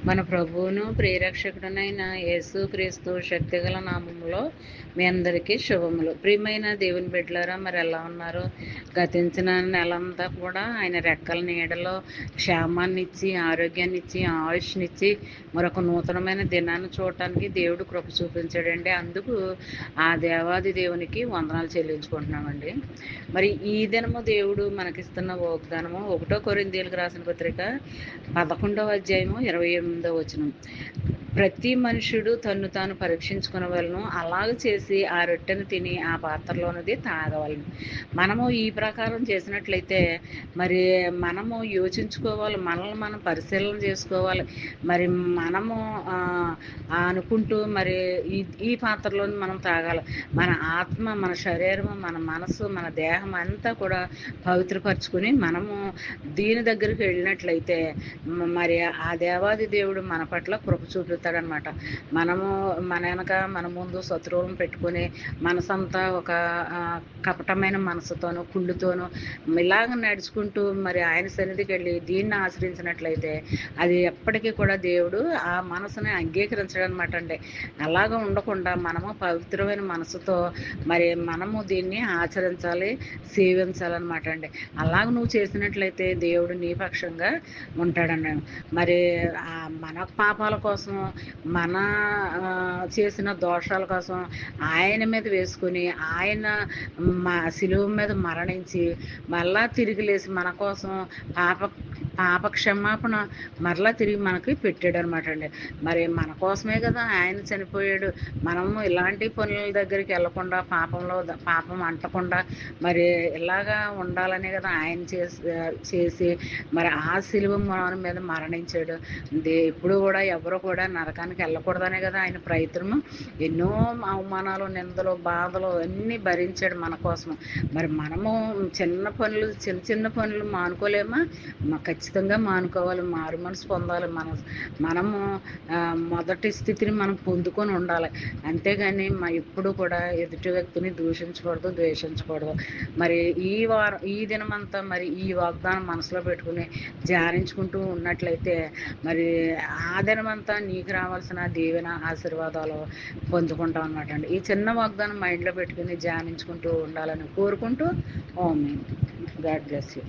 మన ప్రభువును ప్రియరక్షకుడునైన యేసుక్రీస్తు శక్తిగల నామములో మీ అందరికీ శుభములు. ప్రియమైన దేవుని బిడ్డలారా, మరి ఎలా ఉన్నారు? గతించిన నెలంతా కూడా ఆయన రెక్కల నీడలో క్షేమాన్ని ఇచ్చి, ఆరోగ్యాన్ని ఇచ్చి, ఆయుష్నిచ్చి మరొక నూతనమైన దినాన్ని చూడటానికి దేవుడు కృప చూపించాడండి. అందుకు ఆ దేవాది దేవునికి వందనాలు చెల్లించుకుంటున్నామండి. మరి ఈ దినము దేవుడు మనకిస్తున్న వాగ్దానము 1 కొరింథీయులకు రాసిన పత్రిక 11వ అధ్యాయము 28వ వచనం. ప్రతి మనుషుడు తన్ను తాను పరీక్షించుకునవలను, అలాగ చేసి ఆ రొట్టెను తిని ఆ పాత్రలోనిది తాగవలను. మనము ఈ ప్రకారం చేసినట్లయితే మరి మనము యోచించుకోవాలి, మనల్ని మనం పరిశీలన చేసుకోవాలి. మరి మనము అనుకుంటూ మరి ఈ పాత్రలోని మనం తాగాలి. మన ఆత్మ, మన శరీరము, మన మనసు, మన దేహం అంతా కూడా పవిత్రపరచుకుని మనము దీని దగ్గరికి వెళ్ళినట్లయితే మరి ఆ దేవాది దేవుడు మన పట్ల కృప చూపుతాడనమాట. మనము మన వెనక మన ముందు శత్రువులను పెట్టుకుని మనసంతా ఒక కపటమైన మనసుతోనూ కుళ్ళుతోనూ ఇలాగ నడుచుకుంటూ మరి ఆయన సన్నిధికి వెళ్ళి దీన్ని ఆశ్రయించినట్లయితే అది ఎప్పటికీ కూడా దేవుడు ఆ మనసుని అంగీకరించడనమాట అండి. అలాగ ఉండకుండా మనము పవిత్రమైన మనసుతో మరి మనము దీన్ని ఆచరించాలి, సేవించాలన్నమాట అండి. అలాగ నువ్వు చేసినట్లయితే దేవుడు నీ పక్షంగా ఉంటాడన్నాడు. మరి మన పాపాల కోసం, మన చేసిన దోషాల కోసం ఆయన మీద వేసుకుని ఆయన శిలువ మీద మరణించి మళ్ళా తిరిగి లేచి మన కోసం పాప క్షమాపణ మరలా తిరిగి మనకి పెట్టాడు అనమాట అండి. మరి మన కోసమే కదా ఆయన చనిపోయాడు. మనము ఇలాంటి పనుల దగ్గరికి వెళ్లకుండా, పాపం అంటకుండా మరి ఇలాగా ఉండాలనే కదా ఆయన చేసి మరి ఆ శిలువ మన మీద మరణించాడు. ఇప్పుడు కూడా ఎవరు కూడా నరకానికి వెళ్ళకూడదనే కదా ఆయన ప్రయత్నము. ఎన్నో అవమానాలు, నిందలు, బాధలు అన్నీ భరించాడు మన కోసం. మరి మనము చిన్న చిన్న పనులు మానుకోలేమా? ఖచ్చితంగా మానుకోవాలి, మారు మనసు పొందాలి. మనము మొదటి స్థితిని మనం పొందుకొని ఉండాలి. అంతేగాని ఎప్పుడు కూడా ఎదుటి వ్యక్తిని దూషించకూడదు, ద్వేషించకూడదు. మరి ఈ దినమంతా మరి ఈ వాగ్దానం మనసులో పెట్టుకుని ధ్యానించుకుంటూ ఉన్నట్లయితే మరి ఆ దినమంతా నీకు రావాల్సిన దీవెన, ఆశీర్వాదాలు పొందుకుంటాం అనమాట అండి. ఈ చిన్న వాగ్దానం మైండ్లో పెట్టుకుని ధ్యానించుకుంటూ ఉండాలని కోరుకుంటూ, ఆమేన్. God bless you.